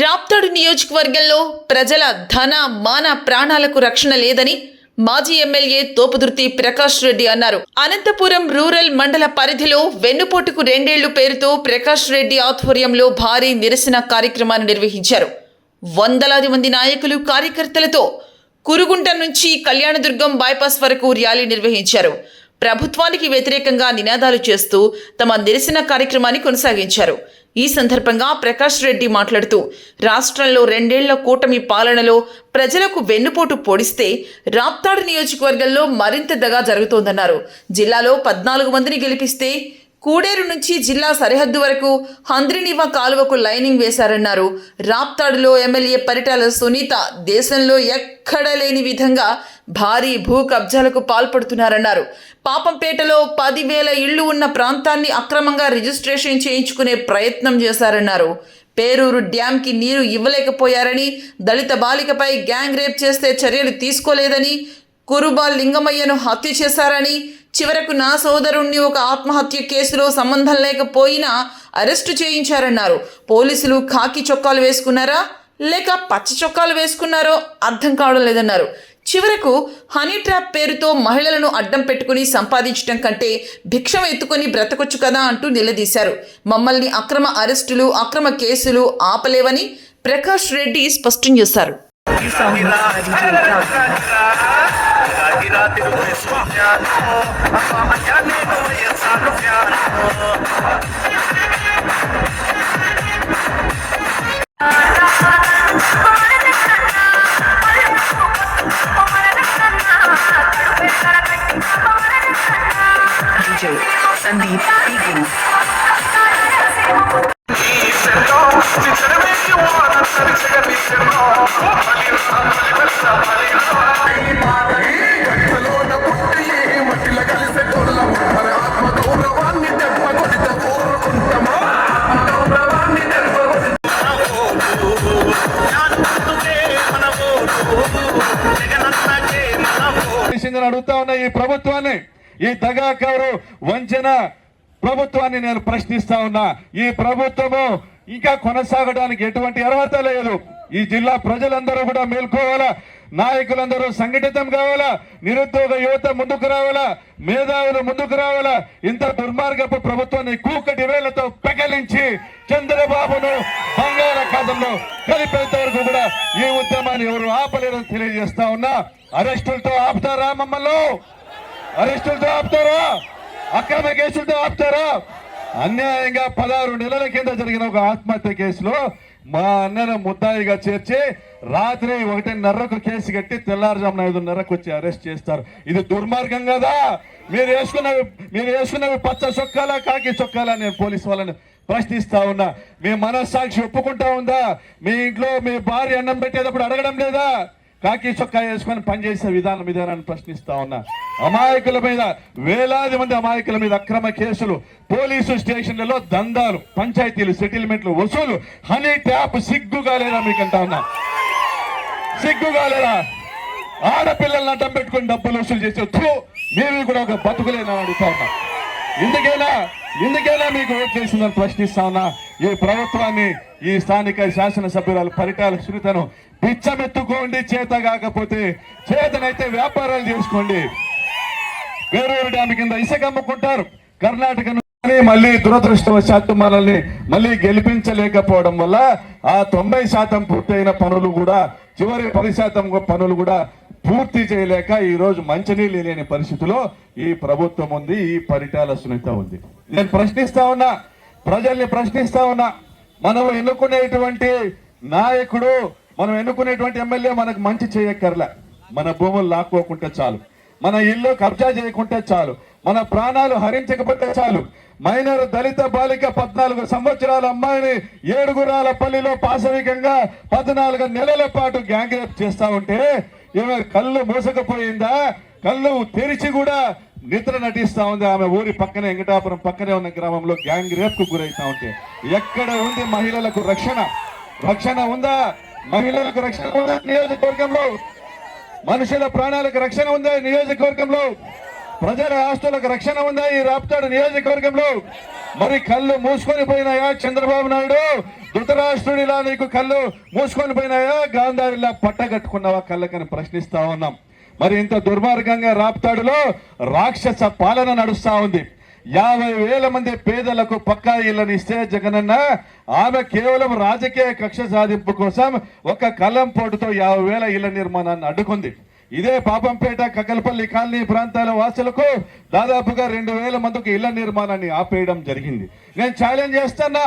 రాప్తాడు నియోజకవర్గంలో ప్రజల ధన మాన ప్రాణాలకు రక్షణ లేదని మాజీ ఎమ్మెల్యే తోపుదుర్తి ప్రకాష్ రెడ్డి అన్నారు. అనంతపురం రూరల్ మండల పరిధిలో వెన్నుపోటుకు 2 ఏళ్లు పేరుతో ప్రకాష్ రెడ్డి ఆధ్వర్యంలో భారీ నిరసన కార్యక్రమాన్ని నిర్వహించారు. వందలాది మంది నాయకులు కార్యకర్తలతో కురుగుంట నుంచి కళ్యాణదుర్గం బైపాస్ వరకు ర్యాలీ నిర్వహించారు. ప్రభుత్వానికి వ్యతిరేకంగా నినాదాలు చేస్తూ తమ నిరసన కార్యక్రమాన్ని కొనసాగించారు. ఈ సందర్భంగా ప్రకాష్ రెడ్డి మాట్లాడుతూ రాష్ట్రంలో 2 ఏళ్ల కూటమి పాలనలో ప్రజలకు వెన్నుపోటు పొడిస్తే రాప్తాడు నియోజకవర్గంలో మరింత దగా జరుగుతోందన్నారు. జిల్లాలో 14 మందిని గెలిపిస్తే కూడేరు నుంచి జిల్లా సరిహద్దు వరకు హంద్రినివ కాలువకు లైనింగ్ వేశారన్నారు. రాప్తాడులో ఎమ్మెల్యే పరిటాల సునీత దేశంలో ఎక్కడా లేని విధంగా భారీ భూ కబ్జాలకు పాల్పడుతున్నారన్నారు. పాపంపేటలో 10,000 ఇళ్లు ఉన్న ప్రాంతాన్ని అక్రమంగా రిజిస్ట్రేషన్ చేయించుకునే ప్రయత్నం చేశారన్నారు. పేరూరు డ్యాంకి నీరు ఇవ్వలేకపోయారని, దళిత బాలికపై గ్యాంగ్ రేప్ చేస్తే చర్యలు తీసుకోలేదని, కురుబా లింగమయ్యను హత్య చేశారని, చివరకు నా సోదరుణ్ణి ఒక ఆత్మహత్య కేసులో సంబంధం లేకపోయినా అరెస్టు చేయించారన్నారు. పోలీసులు ఖాకీ చొక్కాలు వేసుకున్నారా లేక పచ్చ చొక్కాలు వేసుకున్నారో అర్థం కావడం లేదన్నారు. చివరకు హనీ ట్రాప్ పేరుతో మహిళలను అడ్డం పెట్టుకుని సంపాదించడం కంటే భిక్షం ఎత్తుకొని బ్రతకొచ్చు కదా అంటూ నిలదీశారు. మమ్మల్ని అక్రమ అరెస్టులు, అక్రమ కేసులు ఆపలేవని ప్రకాష్ రెడ్డి స్పష్టం చేశారు. Sandeep Eagle. అడుగుతా ఉన్న ఈ ప్రభుత్వాన్ని, ఈ దగాకారు వంచన ప్రభుత్వాన్ని నేను ప్రశ్నిస్తా ఉన్నా. ఈ ప్రభుత్వము ఇంకా కొనసాగడానికి ఎటువంటి అర్హత లేదు. ఈ జిల్లా ప్రజలందరూ కూడా మేల్కోవాలా, నాయకులందరూ సంఘటితం కావాలా, నిరుద్యోగ యువత ముందుకు రావాలా, మేధావులు ముందుకు రావాలా. ఇంత దుర్మార్గపు ప్రభుత్వాన్ని కూకటి వేలతో పెకలించి చంద్రబాబును బంగాళాఖాతంలో కలిపేంత వరకు కూడా ఈ ఉద్యమాన్ని ఎవరు ఆపలేరని తెలియజేస్తా ఉన్నా. అరెస్టులతో ఆపుతారా? మమ్మల్ని అరెస్టులతో ఆపుతారా? అక్రమ కేసులతో ఆపుతారా? అన్యాయంగా 16 నెలల కింద జరిగిన ఒక ఆత్మహత్య కేసులో మా అన్నను ముద్దాయిగా చేర్చి రాత్రి 1:30కు కేసు కట్టి తెల్లారుజామున 5:30కు వచ్చి అరెస్ట్ చేస్తారు. ఇది దుర్మార్గం కదా? మీరు వేసుకున్నవి పచ్చ చొక్కాలా, కాకి చొక్కాలా? నేను పోలీసు వాళ్ళని ప్రశ్నిస్తా ఉన్నా. మీ మనస్సాక్షి ఒప్పుకుంటా ఉందా? మీ ఇంట్లో మీ భార్య అన్నం పెట్టేటప్పుడు అడగడం లేదా? కాకి చొక్కా వేసుకొని పనిచేసే విధానాన్ని ప్రశ్నిస్తా ఉన్నా. అమాయకుల మీద, వేలాది మంది అమాయకుల మీద అక్రమ కేసులు, పోలీసు స్టేషన్లలో దందాలు, పంచాయతీలు, సెటిల్మెంట్లు, వసూలు, హనీ ట్యాప్. సిగ్గుగా లేదా మీకంటా ఉన్నా? సిగ్గుగా లేదా? ఆడపిల్లలను అడ్డం పెట్టుకుని డబ్బులు వసూలు చేసే మేము కూడా ఒక బతుకులేనా అడుగుతా ఉన్నా. ఇందుకైనా మీకు ఓట్ చేసిందని ప్రశ్నిస్తా ఉన్నా. ఈ ప్రభుత్వాన్ని, ఈ స్థానిక శాసనసభ్యురాలు పరిటాల సునీతను పిచ్చమెత్తుకోండి. చేత కాకపోతే చేతనైతే వ్యాపారాలు చేసుకోండి. పేరూరు డ్యామ్ కింద ఇసుక అమ్ముకుంటారు. కర్ణాటక మళ్ళీ దురదృష్టవశాత్తు మనల్ని మళ్ళీ గెలిపించలేకపోవడం వల్ల ఆ 90% పూర్తయిన పనులు కూడా, చివరి 10% పనులు కూడా పూర్తి చేయలేక ఈరోజు మంచినీళ్ళు లేని పరిస్థితిలో ఈ ప్రభుత్వం ఉంది, ఈ పరిటాల సునీత ఉంది. నేను ప్రశ్నిస్తా ఉన్నా, ప్రజల్ని ప్రశ్నిస్తా ఉన్నా. మనం ఎన్నుకునేటువంటి నాయకుడు, మనం ఎన్నుకునేటువంటి ఎమ్మెల్యే మనకు మంచి చేయక్కర్లే. మన భూములు లాక్కోకుంటే చాలు, మన ఇల్లు కబ్జా చేయకుంటే చాలు, మన ప్రాణాలు హరించకపోతే చాలు. మైనర్ దళిత బాలిక 14 సంవత్సరాల అమ్మాయిని ఏడుగురాలపల్లిలో పాశవికంగా 14 నెలల పాటు గ్యాంగ్ రేప్ చేస్తా ఉంటే ఈమె కళ్ళు మూసకపోయిందా? కళ్ళు తెరిచి కూడా నిద్ర నటిస్తా ఉంది. ఆమె ఊరి పక్కనే, వెంకటాపురం పక్కనే ఉన్న గ్రామంలో గ్యాంగ్ రేప్ కు గురైతా ఉంటే ఎక్కడ ఉంది మహిళలకు రక్షణ? రక్షణ ఉందా? మహిళలకు రక్షణ ఉందా నియోజకవర్గంలో? మనుషుల ప్రాణాలకు రక్షణ ఉందా నియోజకవర్గంలో? ప్రజల ఆస్తులకు రక్షణ ఉందా ఈ రాప్తాడు నియోజకవర్గంలో? మరి కళ్ళు మూసుకొని పోయినాయా చంద్రబాబు నాయుడు? ధృతరాష్ట్రుడిలా నీకు కళ్ళు మూసుకొని పోయినాయా, గాంధారిలా పట్టగట్టుకున్నావా కళ్ళకని ప్రశ్నిస్తా ఉన్నాం. మరి ఇంత దుర్మార్గంగా రాప్తాడులో రాక్షస పాలన నడుస్తా ఉంది. 50,000 మంది పేదలకు పక్కా ఇళ్లను ఇస్తే జగనన్న ఆమె కేవలం రాజకీయ కక్ష సాధింపు కోసం ఒక కలం పోటుతో 50,000 ఇళ్ల నిర్మాణాన్ని అడ్డుకుంది. ఇదే పాపంపేట, కకల్పల్లి కాలనీ ప్రాంతాల వాసులకు దాదాపుగా 2,000 మందికి ఇళ్ల నిర్మాణాన్ని ఆపేయడం జరిగింది. నేను ఛాలెంజ్ చేస్తున్నా,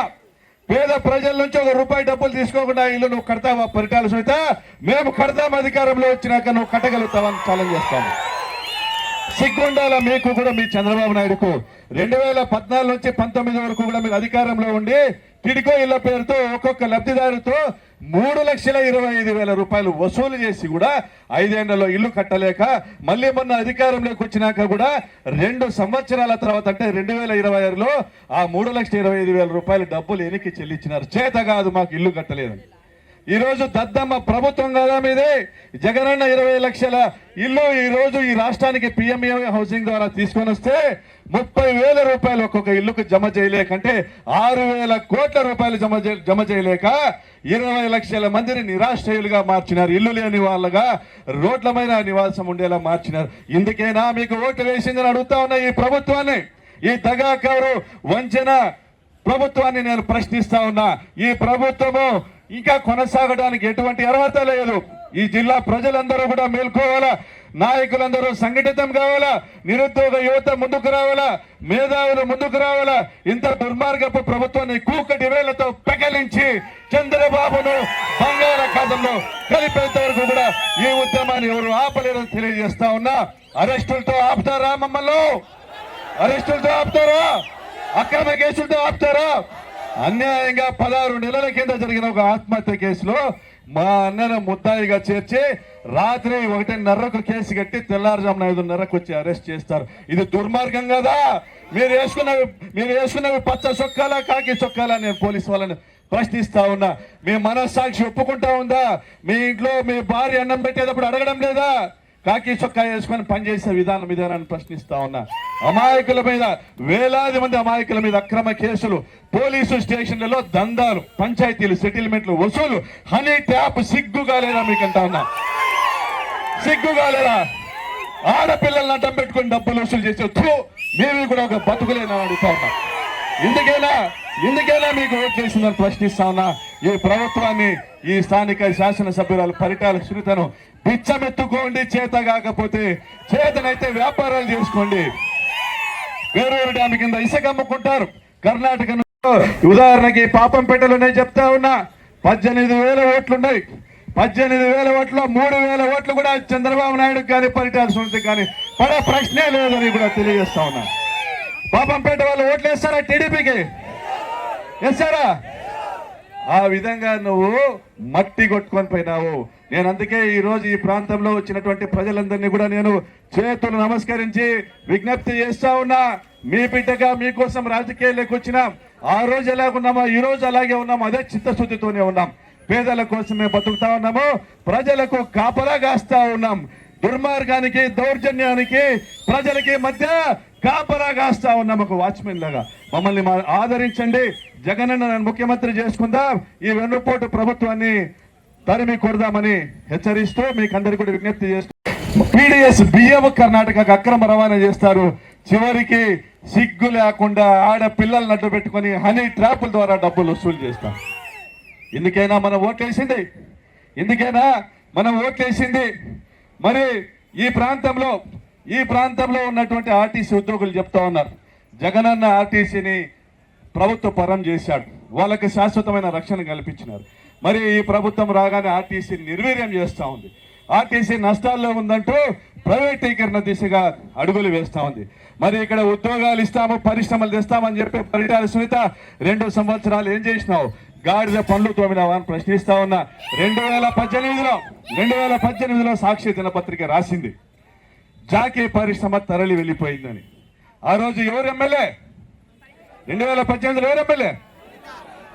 పేద ప్రజల నుంచి ₹1 డబ్బులు తీసుకోకుండా ఇల్లు నువ్వు కడతావా పరిటాల సునీత? మేము కడతాం, అధికారంలో వచ్చినాక నువ్వు కట్టగలుగుతావని ఛాలెంజ్ చేస్తాను. సిగ్గుండాల మీకు కూడా, మీ చంద్రబాబు నాయుడుకు. 2014 నుంచి 19 వరకు కూడా మీరు అధికారంలో ఉండి టిడ్కో ఇళ్ల పేరుతో ఒక్కొక్క లబ్ధిదారుతో ₹3,25,000 వసూలు చేసి కూడా 5 ఏళ్లలో ఇల్లు కట్టలేక మళ్ళీ మొన్న అధికారంలోకి వచ్చినాక కూడా 2 సంవత్సరాల తర్వాత అంటే 2026లో ఆ ₹3,25,000 డబ్బులు ఎనికి చెల్లించినారు. చేత కాదు మాకు ఇల్లు కట్టలేదు. ఈ రోజు దద్దమ్మ ప్రభుత్వం కదా మీదే. జగనన్న 20 లక్షల ఇల్లు ఈ రోజు ఈ రాష్ట్రానికి PMA హౌసింగ్ ద్వారా తీసుకొని వస్తే ₹30,000 ఒక్కొక్క ఇల్లుకు జమ చేయలేకంటే 6,000 కోట్ల రూపాయలు జమ చేయలేక 20 లక్షల మందిని నిరాశ్రయులుగా మార్చినారు. ఇల్లు లేని వాళ్ళగా రోడ్ల మీద నివాసం ఉండేలా మార్చినారు. ఇందుకేనా మీకు ఓట్లు వేసిందని అడుగుతా ఉన్న ఈ ప్రభుత్వాన్ని, ఈ దగాకారు వంచన ప్రభుత్వాన్ని నేను ప్రశ్నిస్తా ఉన్నా. ఈ ప్రభుత్వము ఇంకా కొనసాగడానికి ఎటువంటి అర్హత లేదు. ఈ జిల్లా ప్రజలందరూ కూడా మేల్కోవాలా, నాయకులందరూ సంఘటితం కావాలా, నిరుద్యోగ యువత ముందుకు రావాలా, మేధావులు ముందుకు రావాలా. ఇంత దుర్మార్గపు ప్రభుత్వాన్ని కూకటి వేళ్లతో పెకలించి చంద్రబాబును బంగాళాఖాతంలో కలిపేంత వరకు కూడా ఈ ఉద్యమాన్ని ఎవరు ఆపలేరని తెలియజేస్తా ఉన్నా. అరెస్టులతో ఆపుతారా మమ్మల్ని? అరెస్టులతో ఆపుతారా? అక్రమ కేసులతో ఆపుతారా? అన్యాయంగా 16 నెలల కింద జరిగిన ఒక ఆత్మహత్య కేసులో మా అన్నను ముద్దాయిగా చేర్చి రాత్రి 1:30కు కేసు కట్టి తెల్లారుజామున 5:30కు వచ్చి అరెస్ట్ చేస్తారు. ఇది దుర్మార్గం కదా? మీరు వేసుకున్నవి పచ్చ చొక్కాలా, కాకి చొక్కాలా? నేను పోలీసు వాళ్ళని ప్రశ్నిస్తా ఉన్నా. మీ మనస్సాక్షి ఒప్పుకుంటా ఉందా? మీ ఇంట్లో మీ భార్య అన్నం పెట్టేటప్పుడు అడగడం లేదా? కాకి చొక్కా వేసుకొని పనిచేసే విధానాన్ని ప్రశ్నిస్తా ఉన్నా. అమాయకుల మీద, వేలాది మంది అమాయకుల మీద అక్రమ కేసులు, పోలీసు స్టేషన్లలో దందాలు, పంచాయతీలు, సెటిల్మెంట్లు, వసూలు, హనీ ట్యాప్. సిగ్గుగా లేదా మీకంటా ఉన్నా? సిగ్గుగా లేదా? ఆడపిల్లలను అడ్డం పెట్టుకుని డబ్బులు వసూలు చేసే మేమీ కూడా ఒక బతుకులేనా అడుగుతా ఉన్నా. ఇందుకేనా మీకు ఓట్ చేసిందని ప్రశ్నిస్తా ఉన్నా. ఈ ప్రభుత్వాన్ని, ఈ స్థానిక శాసనసభ్యురాలు పరిటాల సునీతను పిచ్చమెత్తుకోండి. చేత కాకపోతే చేతనైతే వ్యాపారాలు చేసుకోండి. వేరూరు డ్యామ్ కింద ఇసుక అమ్ముకుంటారు. కర్ణాటక ఉదాహరణకి పాపంపేటలో నేను చెప్తా ఉన్నా, 18,000 ఓట్లున్నాయి. 18,000 ఓట్లు, 3,000 ఓట్లు కూడా చంద్రబాబు నాయుడు కానీ పరిటాల సునీత కానీ పడే ప్రశ్నే లేదని కూడా తెలియజేస్తా ఉన్నా. పాపంపేట వాళ్ళు ఓట్లు వేస్తారా? టీడీపీకి వేస్తారా? ఆ విధంగా నువ్వు మట్టి కొట్టుకొని పోయినావు. నేను అందుకే ఈ రోజు ఈ ప్రాంతంలో వచ్చినటువంటి ప్రజలందరినీ కూడా నేను చేతులు నమస్కరించి విజ్ఞప్తి చేస్తా ఉన్నా. మీ బిడ్డగా మీకోసం రాజకీయాల్లోకి వచ్చినాం. ఆ రోజు ఎలాగున్నామో ఈ రోజు అలాగే ఉన్నాం. అదే చిత్తశుద్ధితోనే ఉన్నాం. పేదల కోసమే బతుకుతా ఉన్నాము. ప్రజలకు కాపలా కాస్తా ఉన్నాం. దుర్మార్గానికి, దౌర్జన్యానికి, ప్రజలకి మధ్య కాపలా కాస్తా ఉన్నాం ఒక వాచ్మెన్ లాగా. మమ్మల్ని ఆదరించండి. జగనన్న ముఖ్యమంత్రి చేసుకుందాం. ఈ వెన్నుపోటు ప్రభుత్వాన్ని తరిమి కొడదామని హెచ్చరిస్తూ మీకు అందరికీ కూడా విజ్ఞప్తి చేస్తూ, PDS బియ్యం కర్ణాటకకు అక్రమ రవాణా చేస్తారు. చివరికి సిగ్గు లేకుండా ఆడపిల్లలను అడ్డు పెట్టుకుని హనీ ట్రాపుల ద్వారా డబ్బులు వసూలు చేస్తాం. ఎందుకైనా మనం ఓట్లేసింది మరి ఈ ప్రాంతంలో ఉన్నటువంటి ఆర్టీసీ ఉద్యోగులు చెప్తా ఉన్నారు, జగనన్న ఆర్టీసీని ప్రభుత్వ పరం చేశాడు, వాళ్ళకి శాశ్వతమైన రక్షణ కల్పించినారు. మరి ఈ ప్రభుత్వం రాగానే ఆర్టీసీ నిర్వీర్యం చేస్తూ ఉంది. ఆర్టీసీ నష్టాల్లో ఉందంటూ ప్రైవేటీకరణ దిశగా అడుగులు వేస్తూ ఉంది. మరి ఇక్కడ ఉద్యోగాలు ఇస్తాము, పరిశ్రమలు తెస్తామని చెప్పి పరిటాల సునీత 2 సంవత్సరాలు ఏం చేసినావు? గాడిద పనులు తోమినావా అని ప్రశ్నిస్తా ఉన్నా. 2018లో సాక్షి దినపత్రిక రాసింది జాకీ పరిశ్రమ తరలి వెళ్ళిపోయిందని. ఆ రోజు ఎవరు ఎమ్మెల్యే? 2018లో ఎవరు ఎమ్మెల్యే?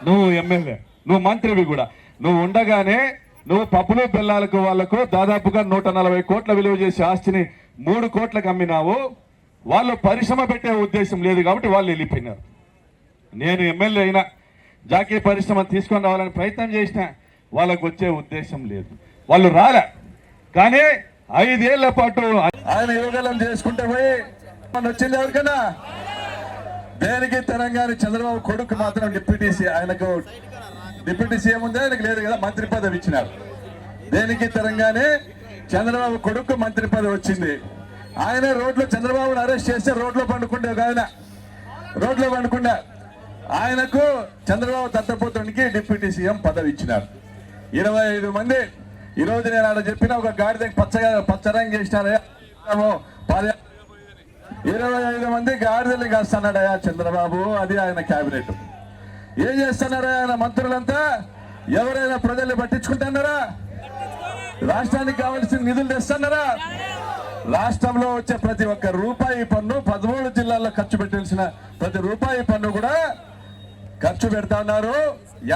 నువ్వు ఎమ్మెల్యే, నువ్వు మంత్రివి కూడా. నువ్వు ఉండగానే నువ్వు పప్పులు బెల్లాలకు వాళ్లకు దాదాపుగా 140 కోట్ల విలువ చేసే ఆస్తిని 3 కోట్లకు అమ్మినావు. వాళ్ళు పరిశ్రమ పెట్టే ఉద్దేశం లేదు కాబట్టి వాళ్ళు వెళ్ళిపోయినారు. నేను ఎమ్మెల్యే అయినా జాకీ పరిశ్రమ తీసుకొని రావాలని ప్రయత్నం చేసినా వాళ్ళకు వచ్చే ఉద్దేశం లేదు, వాళ్ళు రాలే. కానీ 5 ఏళ్ల పాటు ఆయన యోగాలను చేసుకుంటే పోయి వచ్చింది ఎవరికైనా? దేనికి? తెలంగాణ చంద్రబాబు కొడుకు మాత్రం డిప్యూటీ ఆయనకు డిప్యూటీ సీఎం ఉంది, ఆయనకు లేదు కదా, మంత్రి పదవి ఇచ్చినారు. దేనికి? తెలంగాణ చంద్రబాబు కొడుకు మంత్రి పదవి వచ్చింది. ఆయన రోడ్లో చంద్రబాబును అరెస్ట్ చేస్తే రోడ్లో పండుకుంటే ఒక ఆయన రోడ్లో పండుకుంటే ఆయనకు చంద్రబాబు దత్తపోతునికి డిప్యూటీ సీఎం పదవి ఇచ్చినారు. 25 మంది. ఈరోజు నేను ఆడ చెప్పిన ఒక గాడిద పచ్చరంగు చేసినారయ్యా, 25 మంది గాడిదలు కాస్తున్నాడయా చంద్రబాబు. అది ఆయన క్యాబినెట్. ఏం చేస్తున్నారా ఆయన మంత్రులంతా? ఎవరైనా ప్రజల్ని పట్టించుకుంటున్నారా? రాష్ట్రానికి కావాల్సిన నిధులు తెస్తున్నారా? రాష్ట్రంలో వచ్చే ప్రతి ఒక్క రూపాయి పన్ను 13 జిల్లాల్లో ఖర్చు పెట్టాల్సిన ప్రతి రూపాయి పన్ను కూడా ఖర్చు పెడతా ఉన్నారు.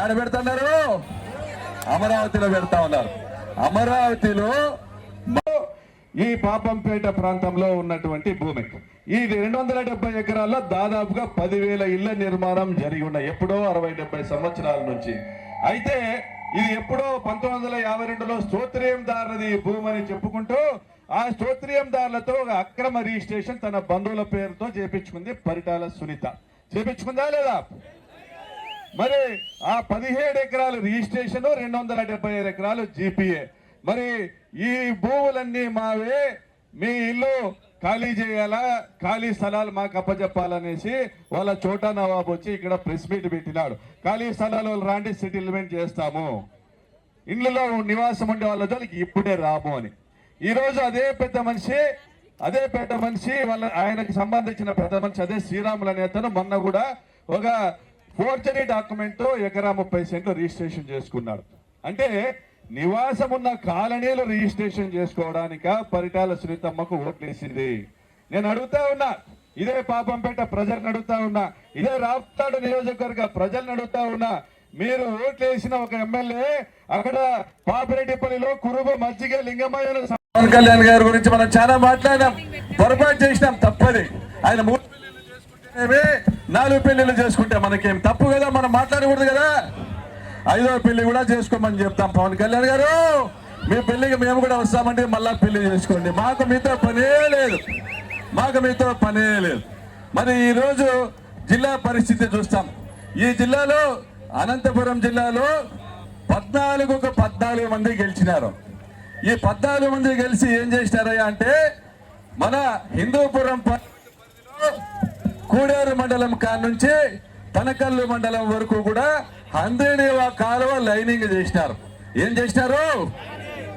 ఏడ పెడుతున్నారు? అమరావతిలో పెడతా ఉన్నారు. అమరావతిలో ఈ పాపంపేట ప్రాంతంలో ఉన్నటువంటి భూమి ఈ 270 ఎకరాల్లో దాదాపుగా 10,000 ఇళ్ల నిర్మాణం జరిగి ఉన్నాయి. ఎప్పుడో 60-70 సంవత్సరాల నుంచి. అయితే ఇది ఎప్పుడో 1952లో స్తోత్రయందారులది భూమి అని చెప్పుకుంటూ ఆ స్తోత్రయందారులతో ఒక అక్రమ రిజిస్ట్రేషన్ తన బంధువుల పేరుతో చేపించుకుంది పరిటాల సునీత. చేపించుకుందా లేదా? మరి ఆ 17 ఎకరాలు రిజిస్ట్రేషన్, 275 ఎకరాలు జీపీఏ. మరి ఈ భూములన్నీ మావే, మీ ఇల్లు ఖాళీ చేయాలా, ఖాళీ స్థలాలు మాకు అప్పచెప్పాలనేసి వాళ్ళ చోటా నవాబు వచ్చి ఇక్కడ ప్రెస్ మీట్ పెట్టినాడు. ఖాళీ స్థలాలు రాండి, సెటిల్మెంట్ చేస్తాము, ఇళ్లలో నివాసం ఉండే వాళ్ళ జోలికి ఇప్పుడే రాము అని. ఈరోజు అదే పెద్ద మనిషి వాళ్ళ ఆయనకు సంబంధించిన పెద్ద మనిషి అదే శ్రీరాములు అనే అతను మొన్న కూడా ఒక ఫోర్జరీ డాక్యుమెంట్ తో ఎకరా 30 సెంట్లు రిజిస్ట్రేషన్ చేసుకున్నాడు. అంటే నివాసం ఉన్న కాలనీలు రిజిస్ట్రేషన్ చేసుకోవడానిక పరిటాల సునీతమ్మకు ఓట్లేసింది. నేను అడుగుతా ఉన్నా, ఇదే పాపంపేట ప్రజలను అడుగుతా ఉన్నా, ఇదే రాప్తాడు నియోజకవర్గ ప్రజలను అడుగుతా ఉన్నా, మీరు ఓట్లేసిన ఒక ఎమ్మెల్యే అక్కడ పాపిరెడ్డిపల్లిలో కురుబ మజ్జిగ లింగమయ్య పవన్ కళ్యాణ్ గారి గురించి మనం చాలా మాట్లాడినాం. పొరపాటు చేసినాం, తప్పది. ఆయన 3 పెళ్లిళ్ళు చేసుకుంటేనే 4 పెళ్లిళ్ళు చేసుకుంటే మనకేం తప్పు కదా, మనం మాట్లాడకూడదు కదా. 5వ పెళ్లి కూడా చేసుకోమని చెప్తాం. పవన్ కళ్యాణ్ గారు, మీ పెళ్లికి మేము కూడా వస్తామంటే మళ్ళా పెళ్లి చేసుకోండి, మాకు మీతో పనే లేదు. మరి ఈరోజు జిల్లా పరిస్థితి చూస్తాం. ఈ జిల్లాలో అనంతపురం జిల్లాలో 14 మంది గెలిచినారు. ఈ 14 మంది గెలిచి ఏం చేసినారయ్యా అంటే, మన హిందూపురం కూడేరు మండలం కానుంచి తనకల్లు మండలం వరకు కూడా హంద్రీనీవా కాలువ లైనింగ్ చేసినారు. ఏం చేసినారు?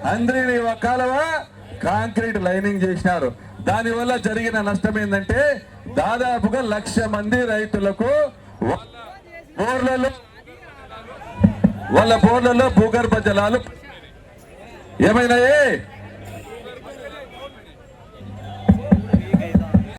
హంద్రీనీవా కాలువ కాంక్రీట్ లైనింగ్ చేసినారు. దానివల్ల జరిగిన నష్టం ఏంటంటే దాదాపుగా 1,00,000 మంది రైతులకు వాళ్ళ బోర్లలో భూగర్భ జలాలు ఏమైనాయి?